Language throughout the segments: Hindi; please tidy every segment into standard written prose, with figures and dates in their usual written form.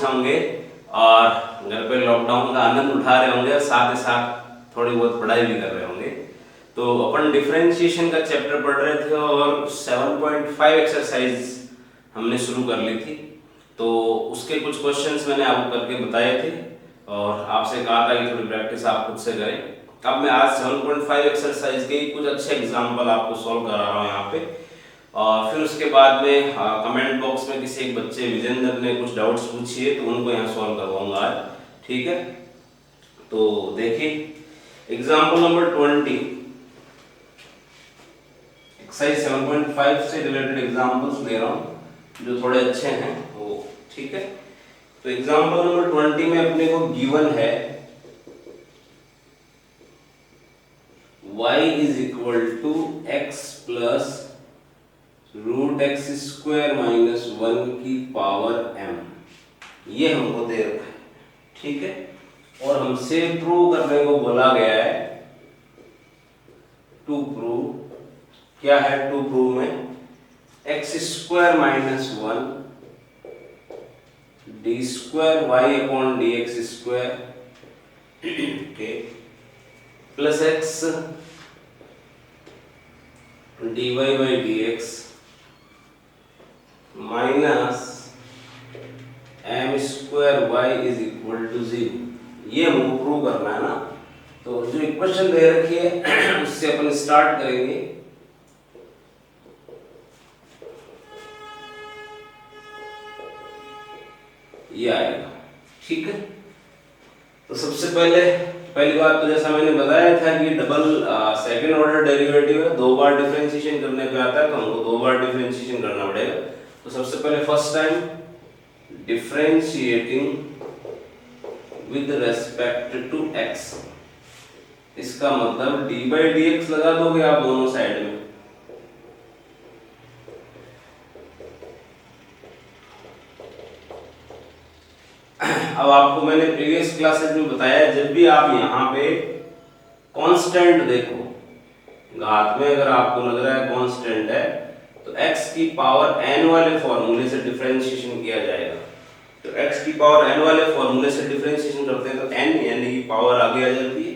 पहुंचे होंगे और घर पे लॉकडाउन का आनंद उठा रहे होंगे, साथ ही साथ थोड़ी बहुत पढ़ाई भी कर रहे होंगे। तो अपन डिफरेंशिएशन का चैप्टर पढ़ रहे थे और 7.5 एक्सरसाइज हमने शुरू कर ली थी। तो उसके कुछ क्वेश्चंस मैंने आपको करके बताए थे और आपसे कहा था कि थोड़ी प्रैक्टिस आप खुद से करें। अब मैं आज 7.5 एक्सरसाइज के कुछ अच्छे एग्जाम्पल आपको सॉल्व करा रहा हूँ यहाँ पे, और फिर उसके बाद में कमेंट बॉक्स में किसी एक बच्चे विजेंद्र ने कुछ डाउट्स पूछिए तो उनको यहाँ सॉल्व करवाऊंगा आज, ठीक है। तो देखिए एग्जाम्पल नंबर 20, एक्सरसाइज 7.5 से रिलेटेड एग्जाम्पल्स दे रहा हूँ जो थोड़े अच्छे हैं वो, ठीक है। तो एग्जाम्पल नंबर 20 में अपने को गिवन है y is equal to x plus root x square minus 1 की पावर m, ये हमको दे रखा है, ठीक है। और हमसे प्रूव करने को बोला गया है, टू प्रूव, क्या है टू प्रूव में x square minus 1 d square Y upon D x square, okay, plus x d y by d x minus m square y is equal to 0, ये हमको प्रूव करना है ना। तो जो इक्वेशन दे रखी है उससे अपन स्टार्ट करेंगे। ये आएगा, ठीक है। तो सबसे पहली बात तो जैसा मैंने बताया था कि डबल सेकंड ऑर्डर डेरिवेटिव है, दो बार डिफरेंशिएशन करने पे आता है, तो हमको दो बार डिफरेंशिएशन करना पड़ेगा। तो सबसे पहले first time differentiating with respect to x, इसका मतलब d बाई डी एक्स लगा दोगे आप दोनों साइड में, अब आपको मैंने प्रीवियस क्लासेस में बताया जब भी आप यहाँ पे कांस्टेंट देखो, घात में अगर आपको लग रहा है कांस्टेंट है तो x की पावर n वाले फॉर्मूले से डिफरेंशिएशन किया जाएगा। तो x की पावर n वाले फॉर्मूले से डिफरेंशिएशन करते हैं तो n यानी की पावर आगे आ जाती है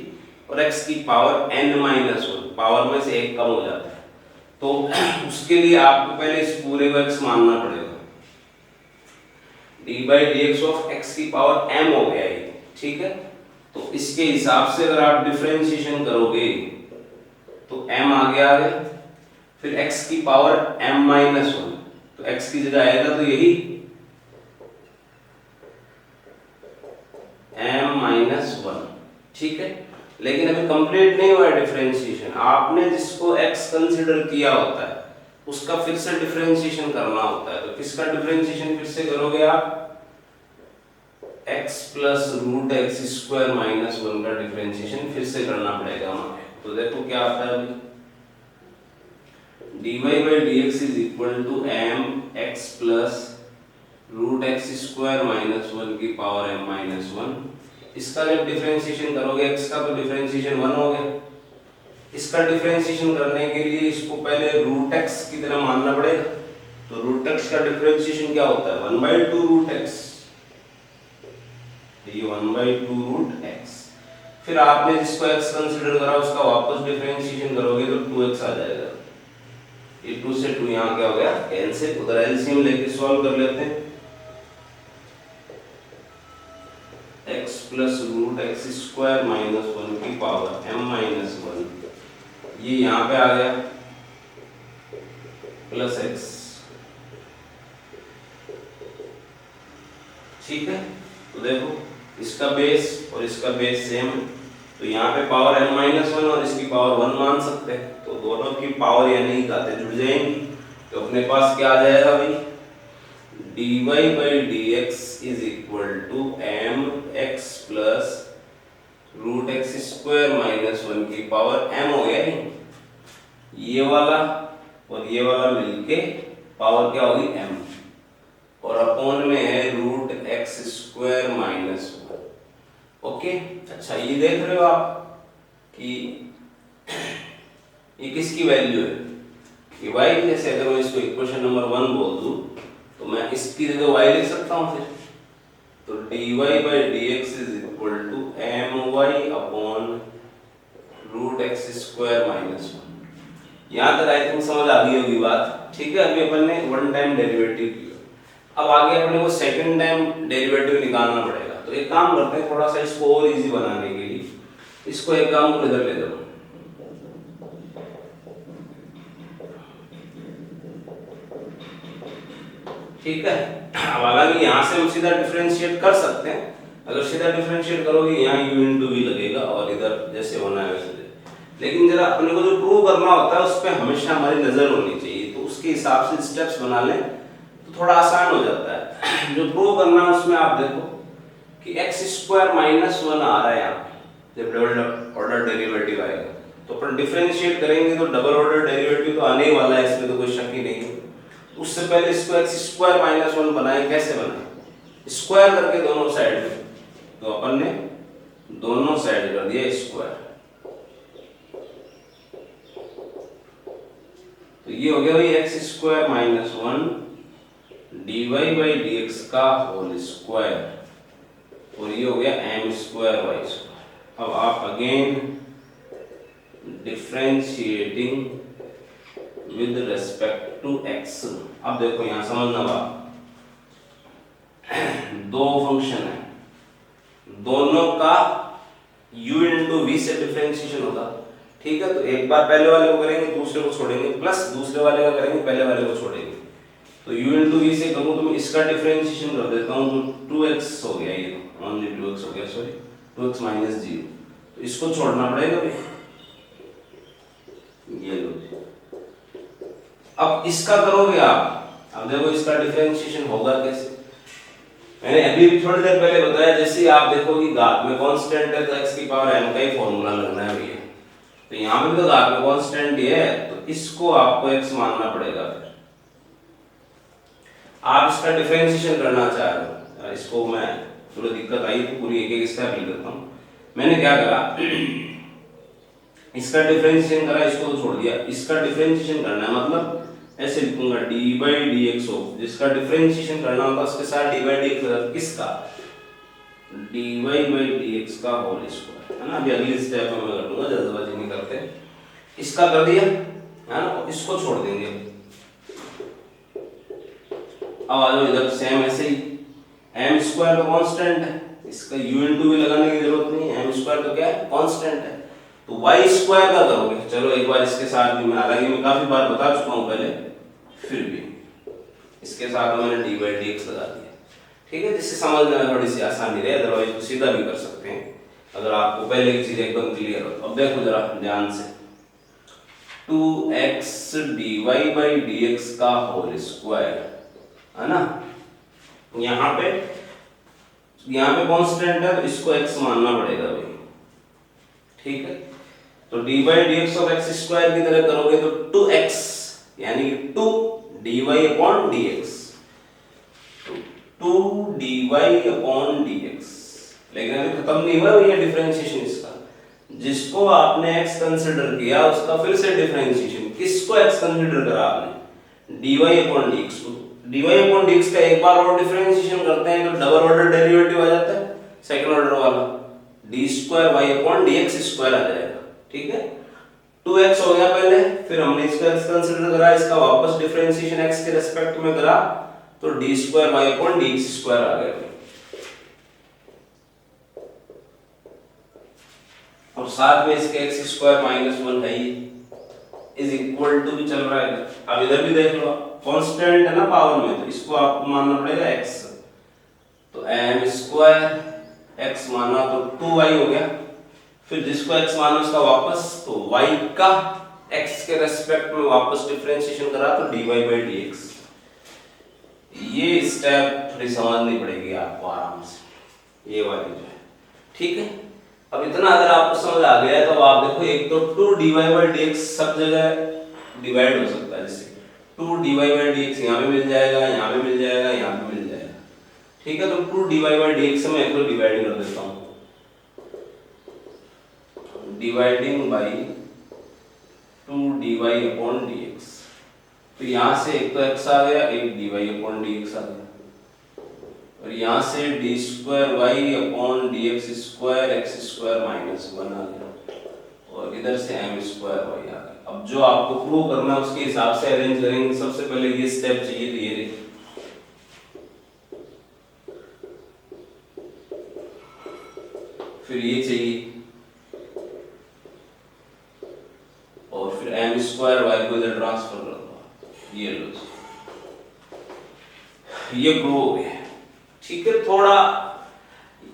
और x की पावर n माइनस 1, पावर में से एक कम हो जाता है। तो उसके लिए आपको पहले इस पूरे को x मानना पड़ेगा, d by d x of x की पावर m हो गया ये, ठीक है। तो इसके हिसाब से अगर आप डिफरेंशिएशन करोगे तो m आगे आ गया, फिर x की पावर m माइनस 1, तो x की जगह आएगा तो यही m माइनस 1, ठीक है। लेकिन अभी कंप्लीट नहीं हुआ डिफरेंशिएशन, आपने जिसको x कंसीडर किया होता है उसका फिर से डिफरेंशिएशन करना होता है। तो किसका डिफरेंशिएशन फिर से करोगे आप, x plus root x square minus 1 का डिफरेंशिएशन फिर से करना पड़ेगा हमें। तो देखो क्या आता है अभी, dy by d x is equal to m x plus root x square minus 1 की पावर m माइनस 1। इसका जब डिफरेंशिएशन करोगे x का तो डिफरेंशिएशन 1 हो गया। इसका डिफरेंशिएशन करने के लिए इसको पहले रूट x की तरह मानना पड़ेगा। तो रूट x का डिफरेंशिएशन क्या होता है, 1/2 रूट x, ये 1/2 रूट x। फिर आपने जिसको x कंसीडर करा उसका वापस डिफरेंशिएशन करोगे तो 2x आ जाएगा। ये 2 से 2 यहाँ क्या हो गया कैंसिल, उधर एलसीएम लेके सॉल्व कर लेते हैं। x plus root x square minus 1 की पावर m माइनस 1, ये यहाँ पे आ गया प्लस x, ठीक है। तो देखो इसका बेस और इसका बेस सेम है, तो यहाँ पे पावर m माइनस 1 और इसकी पावर 1 मान सकते हैं, तो दोनों की पावर यानी घातें जुड़ जाएंगी। तो अपने पास क्या आ जाएगा भाई, dy by d x is equal to m x plus root x square minus 1 की पावर m हो गया है, ये वाला और ये वाला मिलके पावर क्या होगी m, और अपॉन में है root x square minus 1। Okay, अच्छा ये देख रहे हो आप कि ये किसकी वैल्यू है, कि y, जैसे अगर मैं इसको इक्वेशन नंबर 1 बोल दूं तो मैं इसकी जगह y लिख सकता हूं, फिर तो dy by dx is equal to my upon root x square minus one. यहाँ तक आई थिंक समझ आ गई होगी बात, ठीक है। अभी अपन ने वन टाइम डेरिवेटिव किया, अब आगे अपने को सेकंड टाइम डेरिवेटिव निकालना पड़ेगा। तो एक काम करते हैं, थोड़ा सा इसको और इजी बनाने के लिए इसको एक काम को इधर ले जाओ, ठीक है। अब हालांकि यहाँ से हम सीधा डिफरेंशिएट कर सकते हैं, अगर सीधा डिफरेंशिएट करोगे यहाँ u इंटू वी लगेगा और इधर जैसे होना है वैसे, लेकिन जरा अपने को जो प्रूव करना होता है उस पर हमेशा हमारी नजर होनी चाहिए, तो उसके हिसाब से स्टेप्स बना लें तो थोड़ा आसान हो जाता है। जो प्रूव करना है उसमें आप देखो कि एक्स स्क्वायर माइनस वन आ रहा है यहाँ पे, जब डबल ऑर्डर डेरिवेटिव आएगा तो अपन डिफरेंशिएट करेंगे तो डबल ऑर्डर डेरिवेटिव तो आने ही वाला है, इसमें तो कोई शक ही नहीं है। उससे पहले इसको एक्स स्क्वायर माइनस वन बनाए, कैसे बनाए, स्क्वायर करके दोनों साइड में, तो अपन ने दोनों साइड कर दिया स्क्वायर, तो ये हो गया भाई x square minus one d y by d x का होल स्क्वायर, और ये हो गया एम स्क्वायर वाई स्क्वायर। अब आप again differentiating with respect to x. अब देखो यहां समझना बात, दो फंक्शन है, दोनों का u इंटू वी से डिफरेंशिएशन होगा, ठीक है। तो एक बार पहले वाले को करेंगे दूसरे को छोड़ेंगे, प्लस दूसरे वाले का करेंगे पहले वाले को छोड़ेंगे। तो u इंटू वी से करूँ तो मैं इसका डिफरेंशिएशन कर देता हूँ, तो 2x हो गया, ये ओनली 2x हो गया, सॉरी 2x माइनस 0, तो इसको छोड़ना पड़ेगा भाई, ये लो। अब इसका करोगे आप, अब देखो इसका डिफरेंशिएशन होगा कैसे, मैंने अभी भी थोड़ी देर पहले बताया, जैसे ही आप देखो कि घात में कांस्टेंट है तो x की पावर n का ही फॉर्मूला लगना है भैया, तो यहाँ पे भी तो घात में कांस्टेंट ही है, तो इसको आपको x मानना पड़ेगा। फिर आप इसका डिफरेंशिएशन करना चाह रहे हो, इसको मैं थोड़ी दिक्कत आई तो पूरी एक एक स्टेप लिख देता हूँ। मैंने क्या करा, इसका डिफरेंशिएशन करा, इसको तो छोड़ दिया, इसका डिफरेंशिएशन करना है, मतलब ऐसे लिखूंगा dy by dx हो, जिसका डिफरेंशिएशन करना होगा उसके साथ dy by dx, किसका, dy by dx का होल स्क्वायर, है ना। अभी अगली स्टेप में मैं कर दूंगा, जल्दबाजी नहीं करते। इसका कर दिया है ना, इसको छोड़ देंगे। अब आ जाओ इधर, सेम ऐसे ही m स्क्वायर तो कांस्टेंट है, इसका u इंटू भी लगाने की जरूरत नहीं है, m स्क्वायर तो क्या है, कांस्टेंट है। तो y स्क्वायर का करोगे, चलो एक बार इसके साथ भी, मैं हालांकि मैं काफी बार बता चुका हूं पहले, फिर भी इसके साथ मैंने dy by dx लगा दिया, ठीक है, जिससे समझने में थोड़ी सी आसानी रहे, अदरवाइज तो सीधा भी कर सकते हैं अगर आपको पहले की चीज एकदम क्लियर हो। अब देखो जरा ध्यान से, 2x dy by dx का होल स्क्वायर, है ना। यहाँ पे कांस्टेंट है तो इसको x मानना पड़ेगा भाई, ठीक है। तो dy by dx और x स्क्वायर की तरह करोगे तो 2x यानी 2 dy upon dx, तो 2 dy upon dx, लेकिन अभी खत्म नहीं हुआ ये डिफरेंशिएशन इसका, जिसको आपने x कंसीडर किया उसका फिर से डिफरेंशिएशन, किसको x कंसीडर करा आपने, dy upon dx को। dy upon dx का एक बार और डिफरेंशिएशन करते हैं तो डबल ऑर्डर डेरिवेटिव आ जाता है, सेकंड ऑर्डर वाला d square y upon dx square आ जाएगा, ठीक है। 2x हो गया पहले, फिर हमने इसका x कंसीडर करा, इसका वापस डिफरेंशिएशन x के रिस्पेक्ट में करा, तो d square y upon dx square आ गया। और साथ में इसके x स्क्वायर माइनस 1 है, इज इक्वल टू भी चल रहा है। अब इधर भी देख लो, कांस्टेंट है ना पावर में, तो इसको आपको मानना पड़ेगा x, तो m स्क्वायर x माना तो 2y हो गया, फिर जिसको x माना उसका वापस, तो y का x के रेस्पेक्ट में वापस डिफरेंशिएशन करा तो dy by dx। ये स्टेप थोड़ी समझनी पड़ेगी आपको आराम से, ये वाली जो है, ठीक है। अब इतना अगर आपको समझ आ गया है तो आप देखो, एक तो 2 dy by dx सब जगह डिवाइड हो सकता है, जैसे 2 dy by dx यहाँ पे मिल जाएगा, यहाँ पे मिल जाएगा, यहाँ पे मिल जाएगा, ठीक है। तो 2 dy by dx से मैं एक तो डिवाइड कर देता हूँ, dividing by 2 dy upon dx, तो यहाँ से एक तो x आ गया, एक dy अपॉन dx आ गया, और यहाँ से d square Y upon D x square x square minus 1 आ गया और इधर से एम स्क्वायर वाई आ गया। अब जो आपको प्रूव करना है उसके हिसाब से अरेंज करेंगे। सबसे पहले ये स्टेप चाहिए तो ये रही, फिर ये चाहिए और फिर एम स्क्वायर वाई को इधर ट्रांसफर कर दो। ये लो, ये प्रूव हो गया। ठीक है, थोड़ा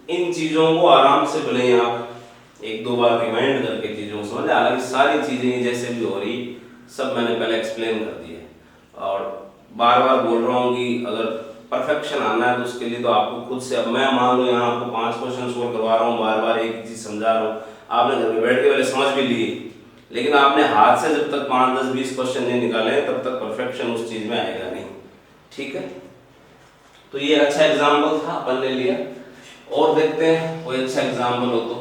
इन चीजों को आराम से भले आप एक दो बार रिमाइंड करके चीजों को समझ। हालांकि सारी चीजें जैसे भी हो रही सब मैंने पहले एक्सप्लेन कर दी है और बार बार बोल रहा हूँ कि अगर परफेक्शन आना है तो उसके लिए तो आपको खुद से, अब मैं मान लो यहाँ आपको 5 क्वेश्चन सोल्व करवा रहा हूँ, बार बार एक ही चीज समझा रहा हूँ, आपने घर में बैठ के पहले समझ भी लिए, लेकिन आपने हाथ से जब तक 5, 10, 20 क्वेश्चन नहीं निकाले तब तक परफेक्शन उस चीज में आएगा नहीं। ठीक है, तो ये अच्छा एग्जाम्पल था, अपन ने लिया। और देखते हैं कोई अच्छा एग्जाम्पल हो तो।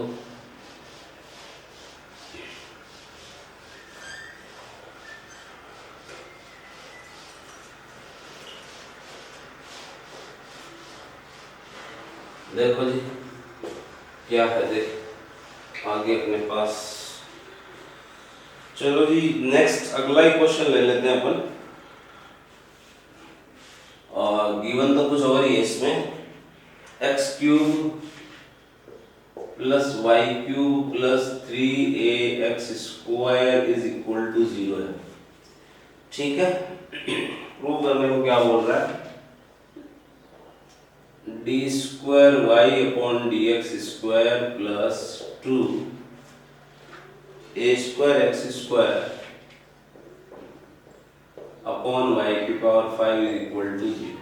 देखो जी क्या है, देख आगे अपने पास। चलो जी नेक्स्ट अगला ही क्वेश्चन ले लेते हैं अपन। और गिवन तो कुछ और ही है इसमें, x cube plus y cube plus 3ax square is equal to 0 है। ठीक है, प्रूव करने को क्या बोल रहा है, D square Y upon D x square plus 2 A square x square upon Y की पावर 5 इज इक्वल टू 0।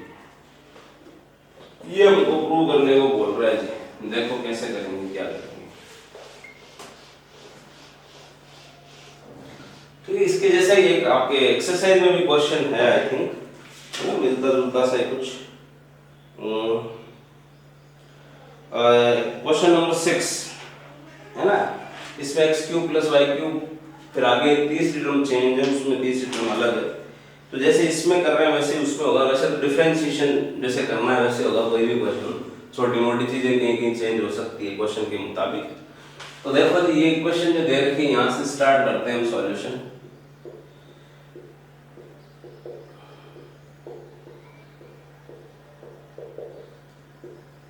ये हमको प्रूव करने को बोल रहा है जी। देखो कैसे करेंगे, क्या करेंगे। तो इसके जैसा ही एक आपके एक्सरसाइज में भी क्वेश्चन है, आई थिंक मिलता जुलता सा कुछ। क्वेश्चन नंबर 6 है ना, इसमें x cube plus y cube, फिर आगे तीसरी टर्म चेंज है, उसमें तीसरी टर्म अलग है। तो जैसे इसमें कर रहे हैं वैसे उसमें होगा। वैसे तो डिफरेंशिएशन जैसे करना है वैसे होगा कोई भी क्वेश्चन, छोटी मोटी चीजें कहीं कहीं चेंज हो सकती है क्वेश्चन के मुताबिक। तो देखो जी ये क्वेश्चन जो दे रखे हैं यहाँ से स्टार्ट करते हैं हम सॉल्यूशन।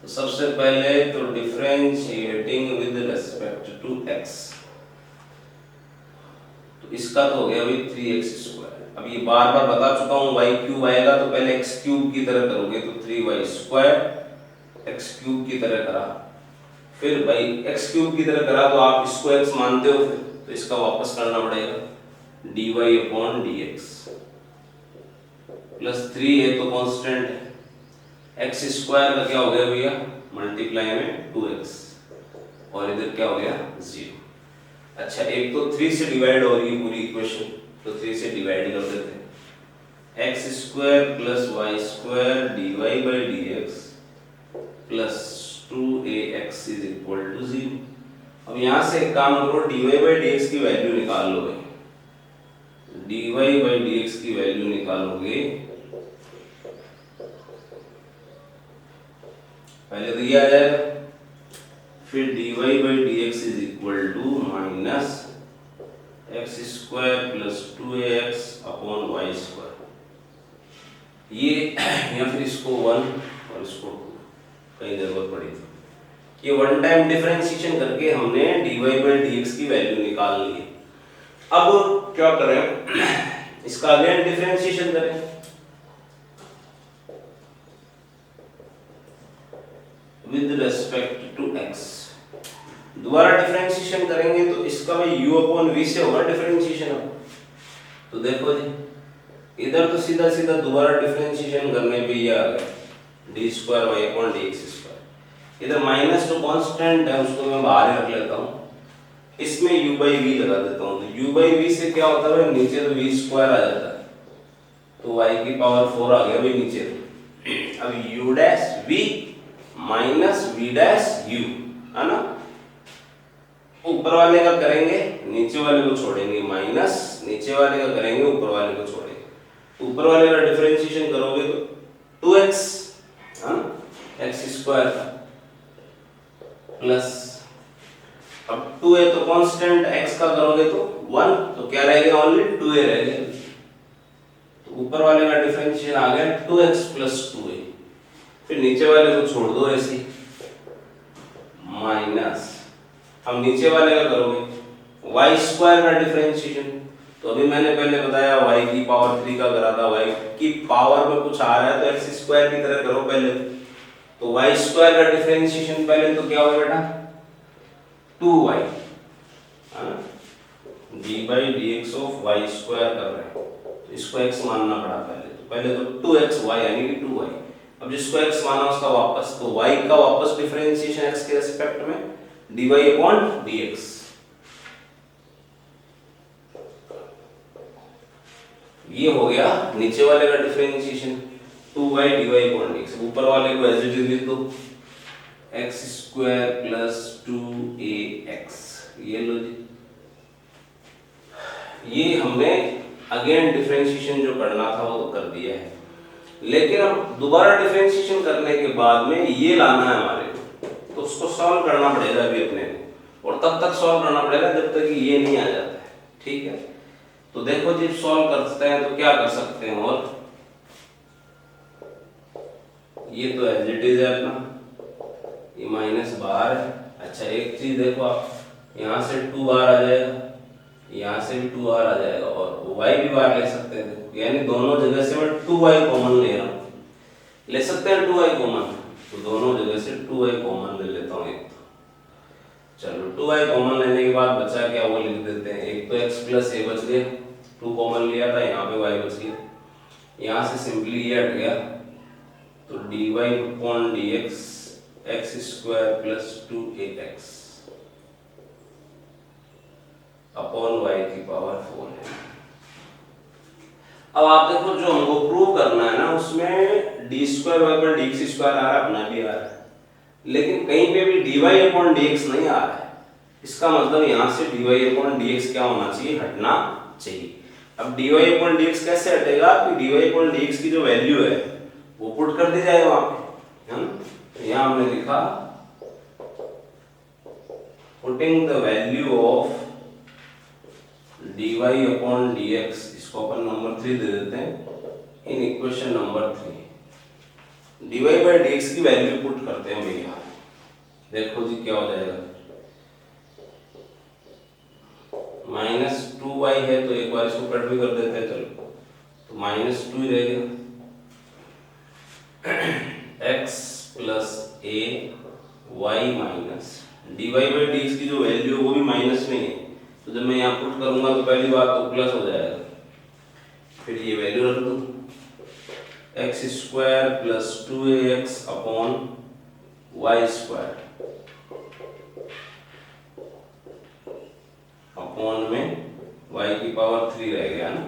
तो सबसे पहले तो differentiating with respect to x, तो इसका तो हो गया भाई 3x स्क्वायर। अब ये बार बार बता चुका हूँ, वाई क्यूब आएगा तो पहले एक्स क्यूब की तरह करोगे तो 3y स्क्वायर एक्स क्यूब की तरह करा, फिर भाई एक्स क्यूब की तरह करा तो आप इसको x मानते हो, फिर तो इसका वापस करना पड़ेगा dy अपॉन dx प्लस 3 है तो कांस्टेंट है, एक्स स्क्वायर का क्या हो गया भैया मल्टीप्लाई में 2x और इधर क्या हो गया 0। अच्छा एक तो 3 से डिवाइड हो रही है पूरी इक्वेशन, तो 3 से डिवाइड कर देते हैं। X square plus y square d y by d x plus 2ax is equal to 0। अब यहाँ से एक काम करो, dy बाई डी एक्स की वैल्यू निकाल लो भाई। dy बाई डी एक्स की वैल्यू निकालोगे, पहले तो ये आ जाएगा, फिर dy by d x is equal to minus x square plus 2ax upon y square, ये या फिर इसको 1 और इसको 2 कहीं जरूरत पड़ी तो ये वन टाइम डिफरेंशिएशन करके हमने dy बाई dx की वैल्यू निकाल ली। अब क्या करें, इसका अगेन डिफरेंशिएशन करें। विद रिस्पेक्ट टू x दोबारा डिफरेंशिएशन करेंगे तो इसका भाई u अपॉन v से होगा डिफरेंशिएशन। तो देखो जी इधर तो सीधा सीधा दोबारा डिफरेंशिएशन करने पे ये आ गया d square Y upon D x square. इधर माइनस जो कांस्टेंट है उसको मैं बाहर रख लेता हूँ, इसमें u बाई v लगा देता हूँ। तो u बाई v से क्या होता है, नीचे तो v स्क्वायर आ जाता है, तो y की पावर 4 आ गया भाई नीचे। अब u dash v minus v dash u है ना, ऊपर वाले का करेंगे नीचे वाले को छोड़ेंगे, माइनस नीचे वाले का करेंगे ऊपर वाले को छोड़ेंगे। ऊपर वाले का डिफरेंशिएशन करोगे तो 2x है ना, x स्क्वायर का प्लस, अब 2a तो कांस्टेंट x का करोगे तो 1, तो क्या रह गया ओनली 2a रह गया, तो ऊपर वाले का डिफरेंशियल आ गया 2x प्लस 2a, फिर नीचे वाले को छोड़ दो ऐसे माइनस, हम नीचे वाले का करोगे y स्क्वायर का डिफरेंशिएशन, तो अभी मैंने पहले बताया y की पावर 3 का करा था, y की पावर में कुछ आ रहा है तो x स्क्वायर की तरह करो पहले, तो y स्क्वायर का डिफरेंशिएशन पहले तो क्या होगा बेटा 2y, d by d x of y square कर रहे हैं, तो इसको x मानना पड़ा पहले तो 2x y यानी कि 2y, अब जिसको x माना उसका वापस, तो y का वापस डिफरेंशिएशन x के रिस्पेक्ट में dy अपॉन dx, ये हो गया नीचे वाले का differentiation 2y dy upon dx, ऊपर वाले को एज इट इज लिख दो x स्क्वायर प्लस 2ax, ये लो जी, ये हमने अगेन डिफरेंशिएशन जो करना था वो तो कर दिया है, लेकिन अब दोबारा डिफरेंशिएशन करने के बाद में ये लाना है हमारे को, तो उसको सॉल्व करना पड़ेगा अभी अपने को, और तब तक सॉल्व करना पड़ेगा जब तक ये नहीं आ जाता है, ठीक है। तो देखो जब सॉल्व करते हैं तो क्या कर सकते हैं, और ये तो एज इट इज है अपना, ये माइनस बाहर है, अच्छा एक चीज देखो आप, यहाँ से 2 बाहर आ जाएगा, यहाँ से भी 2 बाहर आ जाएगा, और y भी बाहर ले सकते हैं, यानी दोनों जगह से मैं 2y कॉमन ले रहा हूँ, ले सकते हैं 2y कॉमन, तो दोनों जगह से 2y कॉमन ले लेता हूँ एक, तो चलो 2y कॉमन लेने के बाद बचा क्या वो लिख देते हैं, एक तो x प्लस a बच गया, 2 कॉमन लिया था, यहाँ पे y बच गया, यहाँ से सिंपली ये हट गया, तो dy upon dx x square plus 2ax upon y की पावर 4 है। अब आप देखो जो हमको प्रूव करना है ना, उसमें डी स्क्वायर वाई पर डी एक्स स्क्वायर आ रहा है, अपना भी आ रहा है, लेकिन कहीं पे भी dy अपॉन dx नहीं आ रहा है, इसका मतलब यहाँ से dy अपॉन dx क्या होना चाहिए, हटना चाहिए। अब dy अपॉन dx कैसे हटेगा, कि dy अपॉन dx की जो वैल्यू है वो पुट कर दी जाए वहां पे, है ना, तो यहाँ हमने लिखा putting the value of dy upon dx, इसको अपन नंबर 3 दे देते हैं, इन equation number 3 dy by dx की वैल्यू पुट करते हैं भैया, देखो जी क्या हो जाएगा, माइनस 2y है तो एक बार इसको कट भी कर देते हैं, चलो तो माइनस 2 ही रहेगा, x plus a y minus dy by dx की जो वैल्यू है वो भी माइनस में है, तो जब मैं यहाँ पुट करूंगा तो पहली बात तो प्लस हो जाएगा, फिर ये वैल्यू रख दो x square plus 2ax upon y square upon में y की पावर 3 रह गया ना,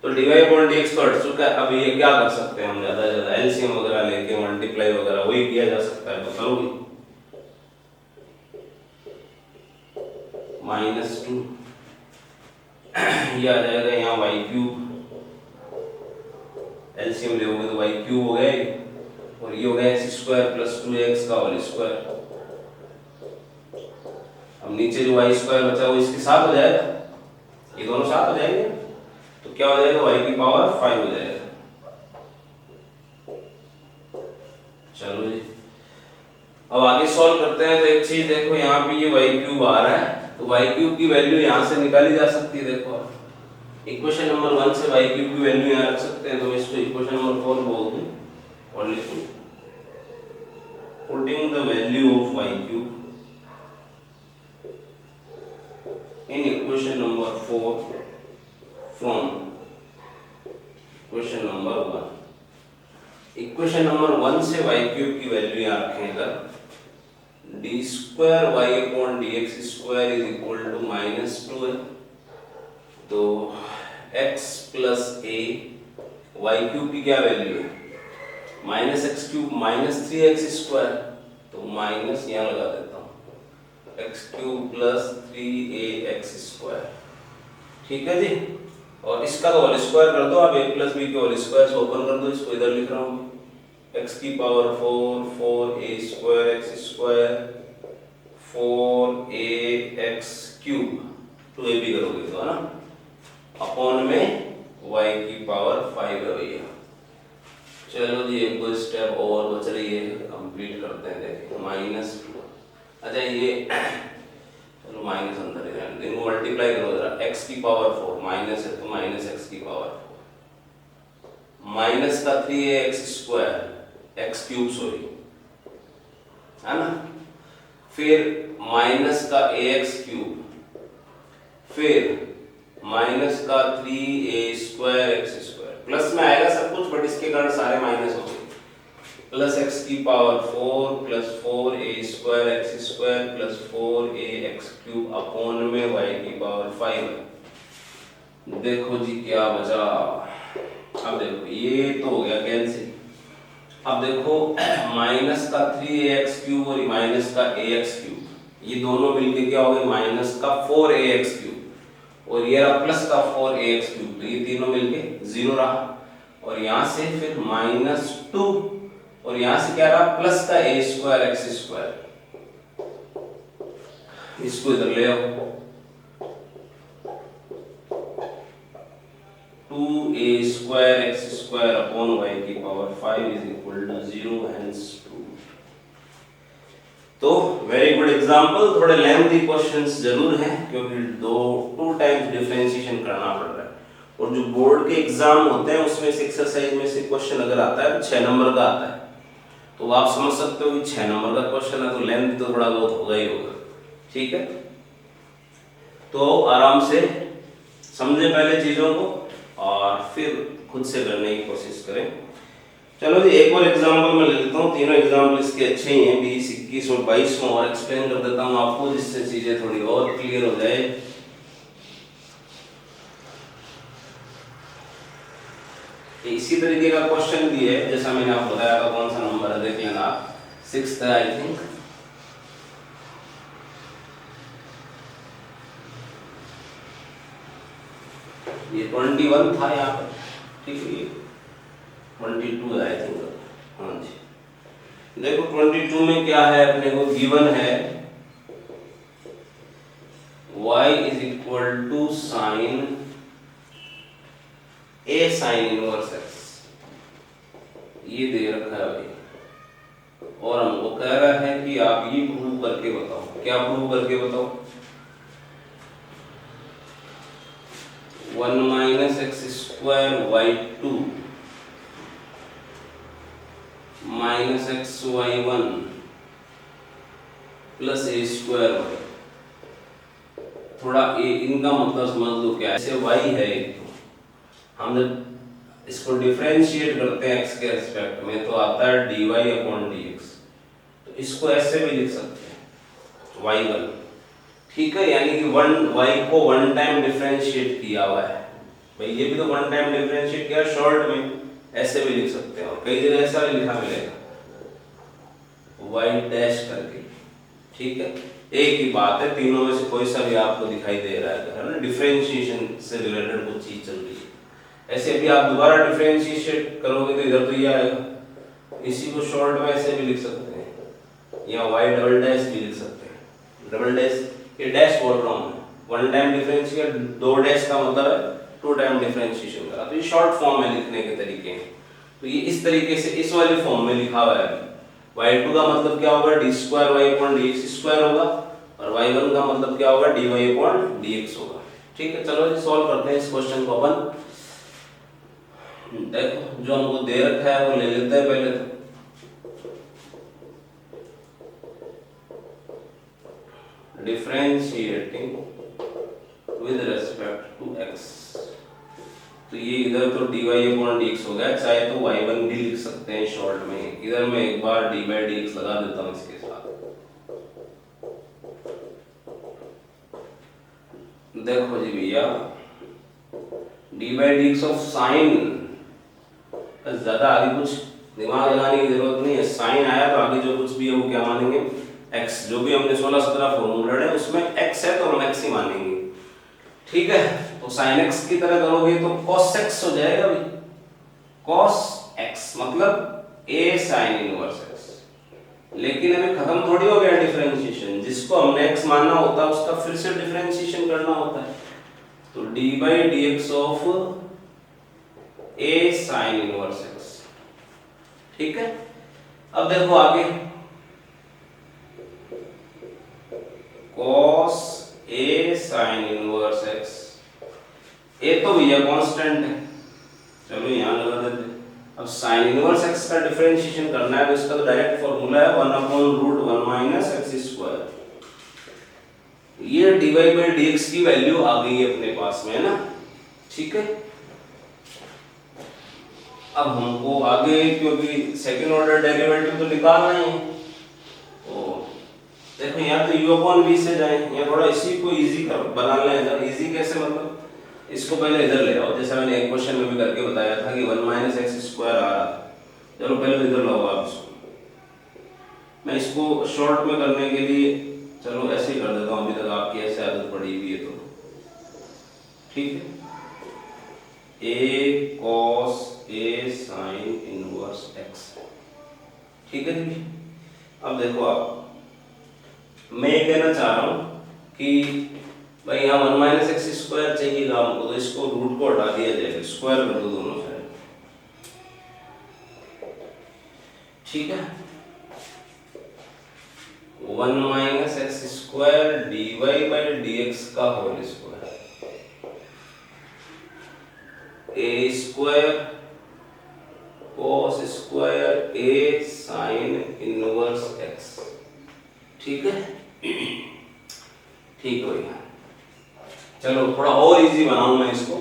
तो dy अपॉन dx तो हट चुका है, अब ये क्या कर सकते हैं हम, ज्यादा से ज्यादा एलसीएम वगैरह लेके मल्टीप्लाई वगैरह वही किया जा सकता है, तो करोगे माइनस 2, ये आ जाएगा यहाँ वाई क्यूब, एलसीएम लोगे तो वाई क्यूब हो गया, और ये हो गया एक्स स्क्वायर प्लस 2x का होल स्क्वायर, अब नीचे जो वाई स्क्वायर बचा वो इसके साथ हो जाएगा, ये दोनों साथ हो जाएंगे, तो क्या हो जाएगा y की पावर 5 हो जाएगा। चलो जी अब आगे सॉल्व करते हैं, तो एक चीज देखो यहाँ पे ये y क्यूब आ रहा है, तो y क्यूब की वैल्यू यहाँ से निकाली जा सकती है, देखो इक्वेशन नंबर 1 से y क्यूब की वैल्यू यहाँ रख सकते हैं, तो मैं इसको इक्वेशन नंबर 4 बोल दूं और लिखूं putting the value of y cube in equation number 4 from equation number 1। Equation number 1 से y क्यूब की वैल्यू यहाँ रखेगा, d square Y upon D x square is equal to minus 2 है, तो x plus a y cube की क्या वैल्यू है, minus x cube minus 3x square, तो माइनस यहाँ लगा देता हूँ x cube plus 3ax square, ठीक है जी, और इसका तो होल स्क्वायर कर दो आप, a प्लस बी के होल स्क्वायर से ओपन कर दो, इसको इधर लिख रहा हूँ x की power 4 4a square x square 4ax cube 2a भी करोगे तो है ना, अपॉन में y की पावर 5 है भैया। चलो जी एक दो स्टेप और बच रही है, कंप्लीट करते हैं। देखिए माइनस, अच्छा ये चलो माइनस अंदर ही रहने दो, इनको मल्टीप्लाई करो जरा, x की पावर 4 माइनस है तो माइनस x की पावर 4 माइनस का 3ax square x cube sorry है ना, फिर माइनस का ax क्यूब, फिर माइनस का 3a square x square, plus में आएगा सब कुछ बट इसके कारण सारे माइनस हो गए, प्लस x की power 4 plus 4a square x square plus 4ax cube upon में y की पावर 5। देखो जी क्या बचा, अब देखो ये तो हो गया कैंसिल। अब देखो माइनस का 3ax क्यूब और माइनस का ax क्यूब, ये दोनों मिलके क्या हो गए माइनस का 4ax क्यूब, और ये रहा प्लस का 4ax क्यूब, तो ये तीनों मिलके 0 रहा, और यहाँ से फिर -2 और यहाँ से क्या रहा प्लस का a स्क्वायर x स्क्वायर, इसको इधर ले आओ 2a square x square upon y की power 5 is equal to 0 hence 2। तो वेरी गुड एग्जांपल, थोड़े लेंथी क्वेश्चंस जरूर हैं क्योंकि टू टाइम्स डिफरेंशिएशन करना पड़ रहा है, और जो बोर्ड के एग्जाम होते हैं उसमें से एक्सरसाइज में से क्वेश्चन अगर आता है 6 नंबर का आता है, तो आप समझ सकते हो कि 6 नंबर का क्वेश्चन है तो लेंथ तो थोड़ा बहुत होगा ही होगा। ठीक है, तो आराम से समझे पहले चीजों को और फिर खुद से करने की कोशिश करें। चलो जी एक और एग्जांपल मैं ले लेता हूँ, तीनों एग्जांपल इसके अच्छे ही हैं, 20, 21 और 22 में और एक्सप्लेन कर देता हूँ आपको जिससे चीजें थोड़ी और क्लियर हो जाए। इसी तरीके का क्वेश्चन भी है जैसा मैंने आपको बताया था, कौन सा नंबर है देख लेना आप, 6th है आई थिंक, ये 21 था यहाँ पर, ठीक है, ये 22 है आई थिंक, हाँ जी। देखो 22 में क्या है, अपने को गिवन है y is equal to sine a sine inverse x, ये दे रखा है भाई, और हमको कह रहा है कि आप ये प्रूव करके बताओ। क्या प्रूव करके बताओ, 1 minus x square y2 minus x y1 plus a square y, थोड़ा इनका मतलब समझ लो क्या है, ऐसे y है एक, हम जब इसको डिफरेंशिएट करते हैं x के रिस्पेक्ट में तो आता है dy अपॉन dx, तो इसको ऐसे भी लिख सकते हैं y1, ठीक है, यानी कि y को वन टाइम डिफरेंशिएट किया हुआ है भाई, ये भी तो वन टाइम डिफरेंशिएट किया शॉर्ट में, ऐसे भी लिख सकते हैं, और कई जगह ऐसा भी लिखा मिलेगा y डैश करके, ठीक है, एक ही बात है, तीनों में से कोई सा भी आपको दिखाई दे रहा है ना, डिफरेंशिएशन से रिलेटेड कुछ चीज चल रही है। ऐसे अभी आप दोबारा डिफरेंशिएट करोगे तो इधर तो ये आएगा, इसी को शॉर्ट में ऐसे भी लिख सकते हैं, या y डबल डैश भी लिख सकते हैं, डबल डैश, ये डैश बोल रहा हूँ, वन टाइम डिफरेंशिएट, दो डैश का मतलब है टू टाइम डिफरेंशिएशन करा, तो ये शॉर्ट फॉर्म में लिखने के तरीके हैं, तो ये इस तरीके से इस वाले फॉर्म में लिखा हुआ है। y2 का मतलब क्या होगा, d square y upon dx square होगा, और y1 का मतलब क्या होगा, dy अपॉन dx होगा। ठीक है, चलो जी सॉल्व करते हैं इस क्वेश्चन को अपन। देखो जो हमको दे रखा है वो ले लेते हैं पहले तो, differentiating with respect to x, तो ये इधर तो dy अपॉन dx हो गया, चाहे तो y1 भी लिख सकते हैं शॉर्ट में, इधर मैं एक बार d बाई dx लगा देता हूँ इसके साथ। देखो जी भैया d by dx of sine, ज्यादा आगे कुछ दिमाग लगाने की जरूरत नहीं है, साइन आया तो आगे जो कुछ भी है वो क्या मानेंगे, x, जो भी हमने 16-17 फॉर्मूला है उसमें x है तो हम x ही मानेंगे। ठीक है, तो sin x की तरह करोगे तो cos x हो जाएगा भाई, cos x मतलब ए साइन इनवर्स एक्स। लेकिन अभी खत्म थोड़ी हो गया डिफरेंशिएशन, जिसको हमने x मानना होता है उसका फिर से डिफरेंशिएशन करना होता है। तो D by d x of A sine inverse x. ठीक है, अब देखो आगे cos a sin inverse x। ए तो भैया कांस्टेंट है, चलो यहां लगा देते। अब sin इनवर्स x का डिफरेंशिएशन करना है तो इसका तो डायरेक्ट फार्मूला है 1/√1 माइनस एक्स स्क्वायर। ये dy बाई dx की वैल्यू आ गई है अपने पास में, है ना। ठीक है, अब हमको आगे क्योंकि सेकंड ऑर्डर डेरिवेटिव तो निकालना ही है, तो देखो यहाँ तो u/v से जाए, यहाँ थोड़ा इसी को इजी बना लें। इजी कैसे, मतलब इसको पहले इधर ले आओ, जैसा मैंने एक क्वेश्चन में भी करके बताया था कि 1 माइनस एक्स स्क्वायर आ रहा था। चलो पहले तो इधर लाओ आप इसको। मैं इसको शॉर्ट में करने के लिए चलो ऐसे ही कर देता हूँ, अभी तक आपकी ऐसे आदत पड़ी हुई है तो ठीक है। a cos a sin inverse x। ठीक है जी। अब देखो आप, मैं ये कहना चाह रहा हूँ कि भाई यहाँ 1 माइनस एक्स स्क्वायर चाहिएगा हमको, तो इसको रूट को हटा दिया जाएगा, स्क्वायर कर दो दोनों साइड। ठीक है, 1 minus x square d y by d x का whole square, A square cos square a sine inverse x. ठीक है, ठीक है भैया। चलो थोड़ा और इजी बनाऊं मैं इसको।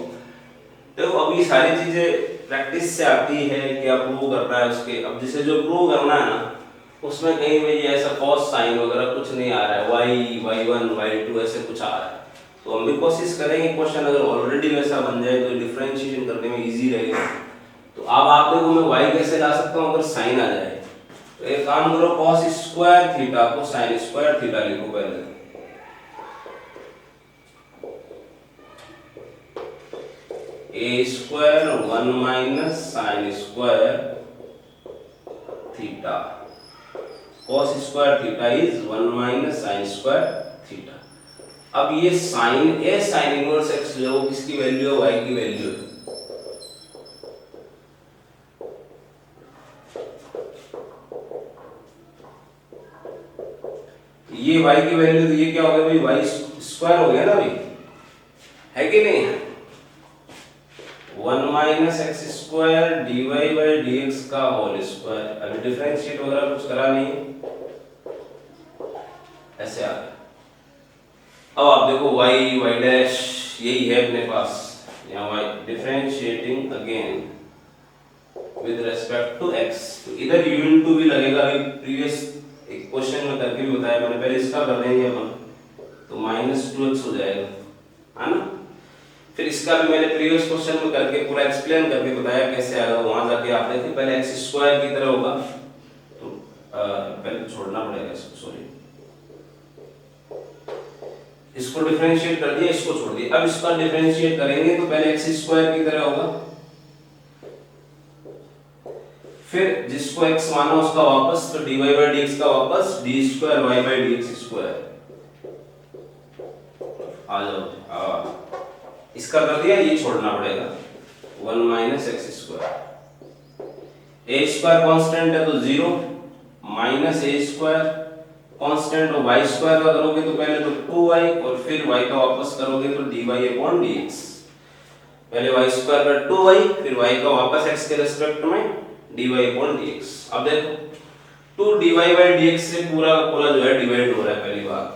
देखो अब ये सारी चीजें प्रैक्टिस से आती है, क्या प्रूव करना है उसके। अब जिसे जो प्रूव करना है ना, उसमें कहीं भी ऐसा कॉस साइन वगैरह कुछ नहीं आ रहा है, y y1 y2 ऐसे कुछ आ रहा है, तो हम भी कोशिश करेंगे क्वेश्चन अगर ऑलरेडी वैसा बन जाए तो डिफरेंशिएशन करने में इजी रहेगा। तो अब आप देखो मैं y कैसे ला सकता हूँ अगर साइन आ जाए, तो एक काम करो cos स्क्वायर थीटा को sin स्क्वायर थीटा लिखो पहले। A square 1 minus sine square theta, cos square theta is 1 minus sine square theta. अब ये sine A sine inverse X जो किसकी वैल्यू है, y की वैल्यू है। ये y की वैल्यू, तो ये क्या हो गया भाई, y स्क्वायर हो गया ना भाई, है कि नहीं। 1 minus x square d y by d x का होल स्क्वायर। अभी डिफरेंशिएट वगैरह कुछ करा नहीं, ऐसे आ गया। अब आप देखो y y डैश यही है अपने पास, यहाँ y differentiating again with respect to x, तो इधर u इनटू भी लगेगा। अभी प्रीवियस एक क्वेश्चन में करके भी बताया मैंने, पहले इसका कर देंगे अपन, तो -2x हो जाएगा, है ना। फिर इसका भी मैंने प्रीवियस क्वेश्चन में करके पूरा एक्सप्लेन करके बताया कैसे आएगा, वहां जाके आप देखिए। पहले एक्स स्क्वायर की तरह होगा, तो पहले छोड़ना पड़ेगा इसको, सॉरी, इसको डिफरेंशिएट कर दिया, इसको छोड़ दिया। अब इसका डिफरेंशिएट करेंगे तो पहले एक्स स्क्वायर की तरह होगा, फिर जिसको x माना उसका वापस, तो dy बाई dx का वापस d square y by dx square. आ जाओ, इसका कर दिया, ये छोड़ना पड़ेगा 1 माइनस एक्स स्क्वायर। ए स्क्वायर कांस्टेंट है तो 0 माइनस ए स्क्वायर कांस्टेंट, और y स्क्वायर का करोगे तो पहले तो 2y और फिर y का वापस करोगे तो dy अपॉन dx। पहले y स्क्वायर का 2y, फिर y का वापस x के रिस्पेक्ट में dy अपॉन dx। अब देखो 2 dy बाई dx से पूरा पूरा जो है डिवाइड हो रहा है, पहली बात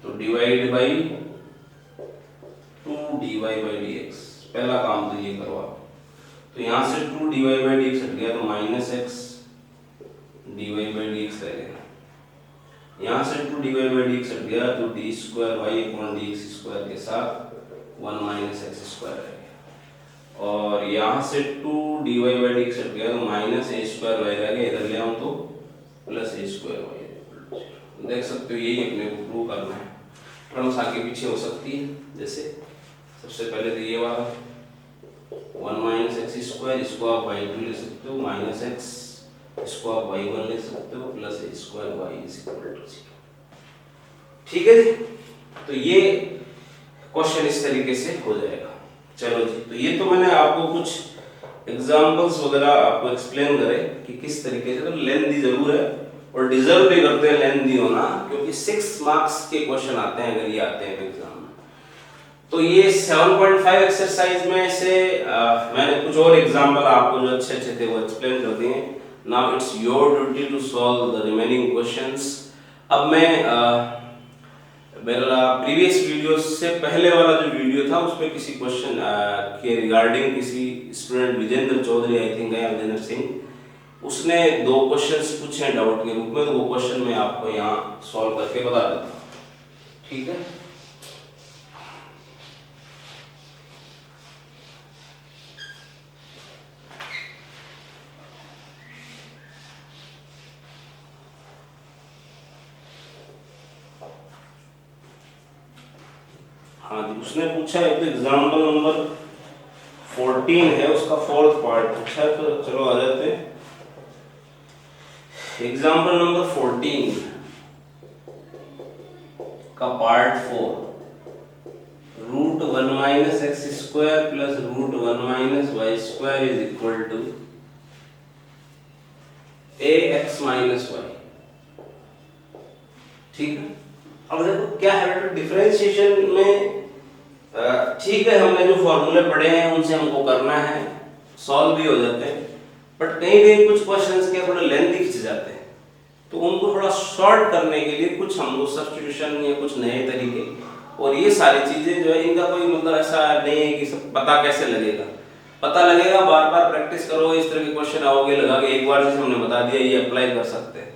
तो divide by 2 dy by dx, पहला काम तो ये करो आप। तो यहाँ से 2 dy बाई dx हट गया तो -x dy बाई dx रहेगा। यहाँ से 2 dy बाई dx हट गया तो d square y upon dx square के साथ 1 माइनस एक्स स्क्वायर रहेगा। और यहाँ से 2 dy बाई dx हट गया तो -a स्क्वायर y रह गया, इधर ले आऊँ तो प्लस a स्क्वायर y। देख सकते हो यही अपने को प्रूव करना है। टर्म्स आगे पीछे हो सकती है, जैसे सबसे पहले तो ये वाला 1 माइनस एक्स स्क्वायर, इसको आप बाई 2 ले सकते हो, माइनस एक्स इसको आप y1 लिख सकते हो plus a square y is equal to 0। ठीक है जी, तो ये क्वेश्चन इस तरीके से हो जाएगा। चलो जी, तो ये तो मैंने आपको कुछ एग्जांपल्स वगैरह आपको एक्सप्लेन करे कि किस तरीके से, तो लेंथी जरूर है और डिजर्व भी करते हैं लेंथी होना, क्योंकि 6 मार्क्स के क्वेश्चन आते हैं अगर ये आते हैं एग्जाम में। तो ये 7.5 एक्सरसाइज में से मैंने कुछ और एग्जांपल आपको जो अच्छे अच्छे थे वो एक्सप्लेन कर दिए। Now it's your duty to solve the remaining questions. अब मैं मेरा प्रीवियस वीडियो से पहले वाला जो वीडियो था उसमें किसी क्वेश्चन के रिगार्डिंग किसी student Vijendra Chaudhary I think है, विजेंद्र सिंह, उसने 2 क्वेश्चंस पूछे हैं डाउट के रूप में, तो वो क्वेश्चन मैं आपको यहाँ सॉल्व करके बता देता हूँ। ठीक है, हाँ जी, उसने पूछा है तो एग्जाम्पल नंबर 14 है, उसका 4th पार्ट पूछा है, तो चलो आ जाते हैं। एग्जाम्पल नंबर 14 का part 4, √1 minus x square plus √1 minus y square is equal to ax minus y. ठीक है, अब देखो क्या है बेटा, डिफरेंशिएशन में ठीक है हमने जो फॉर्मूले पढ़े हैं उनसे हमको करना है, सॉल्व भी हो जाते हैं, बट कहीं कहीं कुछ क्वेश्चंस के थोड़े लेंथी खिंच जाते हैं, तो उनको थोड़ा शॉर्ट करने के लिए कुछ हमको सब्स्टिट्यूशन या कुछ नए तरीके, और ये सारी चीजें जो है इनका कोई मतलब ऐसा नहीं है कि सब पता कैसे लगेगा, पता लगेगा बार बार प्रैक्टिस करो, इस तरह के क्वेश्चन आओगे लगा के एक बार जैसे हमने बता दिया ये अप्लाई कर सकते हैं,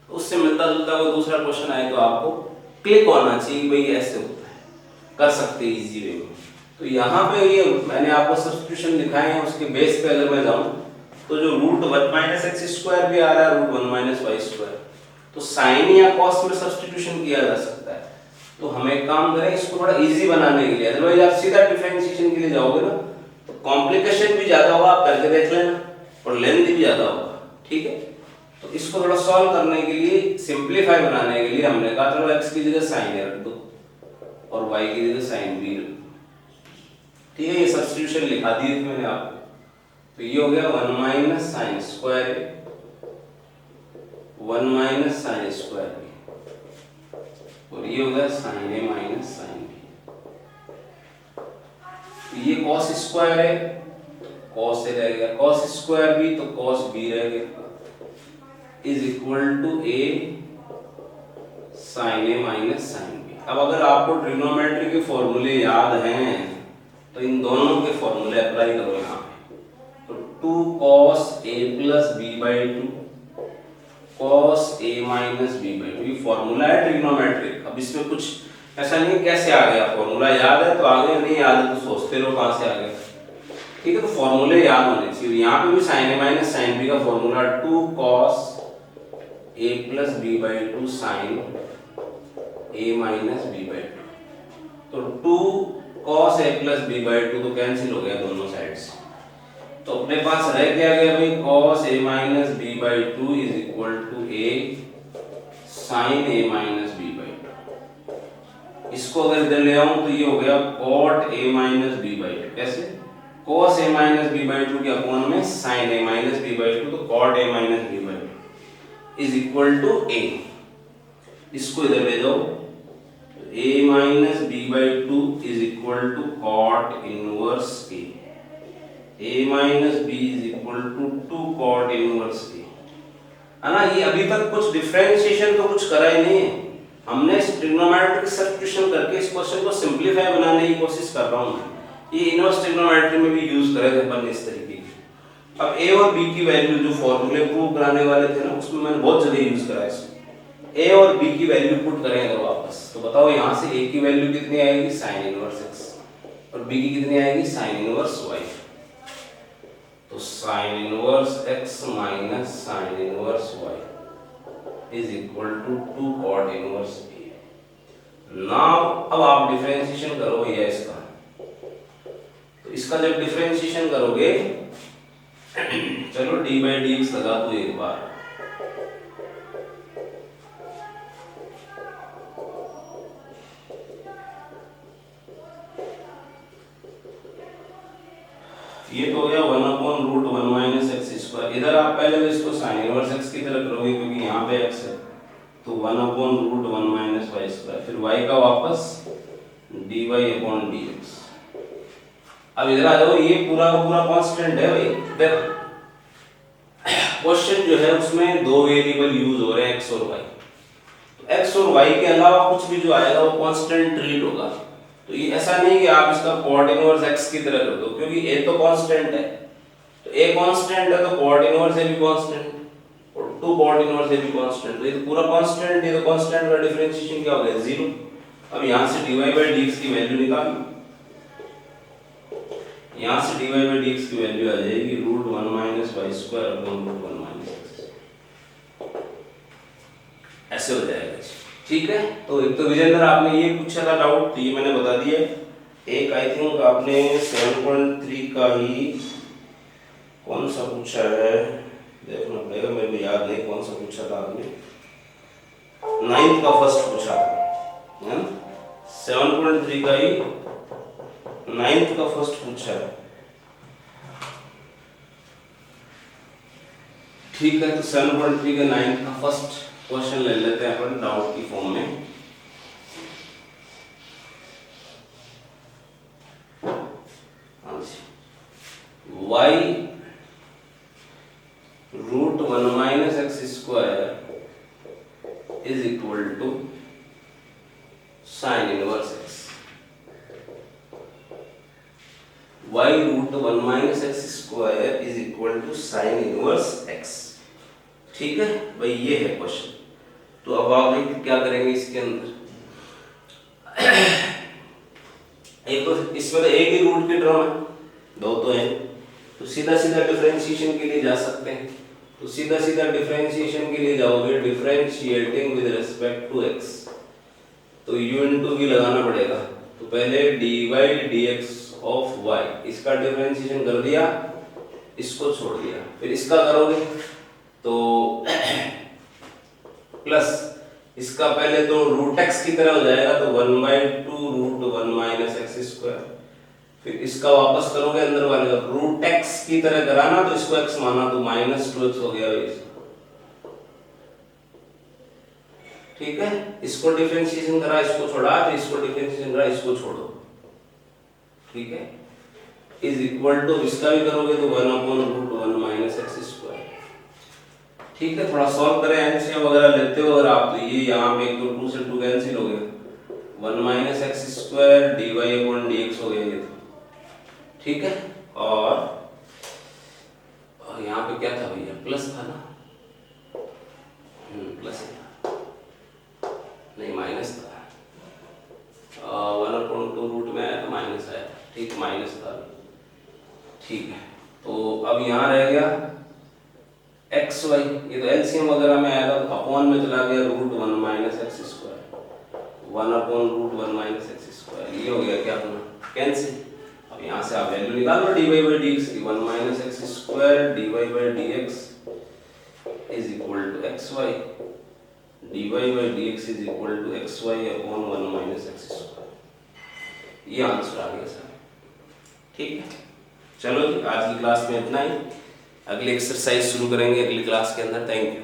तो उससे मिलता जुलता कोई दूसरा क्वेश्चन आए तो आपको क्लिक होना चाहिए भाई ऐसे होता है, कर सकते हैं इजी वे में। तो यहाँ पे ये मैंने आपको सब्स्टिट्यूशन दिखाए हैं, उसके बेस पे अगर मैं जाऊँ तो जो √1 माइनस एक्स स्क्वायर भी आ रहा है, √1 माइनस वाई स्क्वायर, तो साइन या कॉस में सब्स्टिट्यूशन किया जा सकता है। तो हम एक काम करें, इसको थोड़ा इजी बनाने के लिए, अदरवाइज आप सीधा डिफरेंशिएशन के लिए जाओगे ना तो कॉम्प्लिकेशन भी ज्यादा होगा, आप करके देख लेना, और लेंथ भी ज्यादा होगा। ठीक है, तो इसको थोड़ा सॉल्व करने के लिए, सिंप्लीफाई बनाने के लिए हमने कहा चलो x की जगह साइन रख दो और y की जगह साइन b रख दो। ठीक है, ये सब्स्टिट्यूशन लिखा दी थी मैंने आपको, तो ये हो गया 1 minus sine square 1 minus sine square और ये हो गया sine a minus sine b। ये cos स्क्वायर है, cos a रह गया, cos स्क्वायर b तो cos b रह गया, is equal to a sine a minus sine b। अब अगर आपको ट्रिग्नोमेट्री के फॉर्मूले याद हैं तो इन दोनों के फॉर्मूले अप्लाई करो यहाँ पे, तो 2 cos a plus b by 2 cos a minus b by 2, ये फॉर्मूला है ट्रिग्नोमेट्रिक। अब इसमें कुछ ऐसा नहीं है कैसे आ गया, फॉर्मूला याद है तो आ गया, नहीं याद है तो सोचते रहो कहाँ से आ गया। ठीक है, तो फॉर्मूले याद होने चाहिए। यहाँ पे भी sine a minus sine b का formula 2 cos a plus b by 2 sine a minus b by 2, तो 2 cos a plus b by 2 तो कैंसिल हो गया दोनों साइड से, तो अपने पास रह क्या गया भाई, cos a minus b by 2 is equal to a sine a minus b by 2। इसको अगर इधर ले आऊं तो ये हो गया cot a minus b by 2, कैसे, cos a minus b by 2 के अपॉन में sin a minus b by 2, तो cot a minus b by 2 is equal to a। इसको इधर ले जाओ, a minus b by 2 is equal to cot inverse a minus b is equal to 2 cot inverse a, है ना। ये अभी तक कुछ डिफरेंशिएशन तो कुछ करा ही नहीं है, हमने ट्रिग्नोमेट्रिक सब्स्टिट्यूशन करके इस क्वेश्चन को सिंपलीफाई बनाने की कोशिश कर रहा हूँ। ये इनवर्स ट्रिग्नोमेट्री में भी यूज करे थे अपन इस तरीके की। अब a और b की वैल्यू जो फॉर्मूले प्रूव कराने वाले थे ना, उसमें मैंने बहुत जगह यूज करा है। a और b की वैल्यू पुट करें अगर वापस, तो बताओ यहाँ से a की वैल्यू कितनी आएगी, साइन इनवर्स x, और b की कितनी आएगी, साइन इनवर्स y। तो sine inverse x minus sine inverse y is equal to 2 cot inverse a। Now अब आप डिफरेंशिएशन करो भैया इसका, तो इसका जब डिफरेंशिएशन करोगे चलो d बाई dx लगा दो एक बार, ये तो हो गया 1/√1 माइनस एक्स स्क्वायर। इधर आप पहले तो इसको साइन इनवर्स एक्स की तरह करोगे क्योंकि यहाँ पे एक्स है, तो 1/√1 माइनस वाई स्क्वायर, फिर वाई का वापस dy/dx। अब इधर आ जाओ, ये पूरा का पूरा कांस्टेंट है भाई। देखो क्वेश्चन जो है उसमें दो वेरिएबल यूज हो रहे हैं, एक्स और वाई। तो एक्स और वाई के अलावा कुछ भी जो आएगा वो कांस्टेंट ट्रीट होगा। तो ये ऐसा नहीं कि आप इसका कॉट इनवर्स एक्स की तरह कर दो, क्योंकि ए तो कांस्टेंट है, तो ए कांस्टेंट है तो कॉट इनवर्स ए भी कांस्टेंट और टू कॉट इनवर्स ए भी कांस्टेंट, तो ये तो पूरा कांस्टेंट, ये तो कांस्टेंट का डिफरेंशिएशन क्या हो गया, 0। अब यहां से dy/dx की वैल्यू निकाल, यहां से dy/dx की वैल्यू आ जाएगी √1 minus y square upon √1 minus x, ऐसे हो जाएगा। ठीक है, तो एक तो विजेंद्र आपने ये पूछा था डाउट, तो ये मैंने बता दिया। एक आई थिंक आपने 7.3 का ही कौन सा पूछा है, देखना पड़ेगा, मेरे को याद नहीं कौन सा पूछा था आपने, 9th का फर्स्ट पूछा था, है ना? 7.3 का ही 9th का फर्स्ट पूछा है। ठीक है, तो 7.3 का 9th का फर्स्ट क्वेश्चन ले लेते हैं अपन डाउट की फॉर्म में। y √1 minus x square is equal to sine inverse x. y √1 minus x square is equal to sine inverse x. ठीक है भाई, ये है क्वेश्चन। तो अब आप क्या करेंगे इसके अंदर, एक तो इसमें तो एक ही रूट की टर्म है, दो तो है, तो सीधा सीधा डिफरेंशिएशन के लिए जा सकते हैं। तो सीधा सीधा डिफरेंशिएशन के लिए जाओगे, differentiating with respect to x, तो u into v लगाना पड़ेगा। तो पहले dy/dx ऑफ y, इसका डिफरेंशिएशन कर दिया, इसको छोड़ दिया, फिर इसका करोगे तो प्लस इसका पहले तो √x की तरह हो जाएगा, तो 1/2√1 माइनस एक्स स्क्वायर, फिर इसका वापस करोगे अंदर वाले का √x की तरह कराना, तो इसको x माना तो -2x हो गया भाई। ठीक है, इसको डिफरेंशिएशन करा, इसको छोड़ा, तो इसको डिफरेंशिएशन करा, इसको छोड़ो। ठीक है, इज इक्वल टू इसका भी करोगे तो 1/√1 माइनस एक्स स्क्वायर। ठीक है, थोड़ा सॉल्व करें, एलसीएम वगैरह लेते हो अगर आप, तो ये यहाँ पे 1 2 से 2 कैंसिल हो गया, 1 माइनस एक्स स्क्वायर dy/dx हो गया ये तो। ठीक है, और यहाँ पे क्या था भैया, प्लस था ना, प्लस नहीं माइनस था, 1/2 रूट में आया तो माइनस आया, ठीक माइनस था। ठीक है, तो अब यहाँ रह गया एक्स वाई, ये तो एलसीएम वगैरह में आएगा, तो अपॉन में चला गया √1 minus x square, 1/√1 minus x square, ये हो गया क्या अपना कैंसिल। अब यहाँ से आप वैल्यू निकाल लो dy/dx की, 1 minus x square dy/dx is equal to xy, dy/dx is equal to xy upon 1 minus x square. ये आंसर आ गया सर। ठीक है, चलो जी आज की क्लास में इतना ही, अगली एक्सरसाइज शुरू करेंगे अगली क्लास के अंदर। Thank you.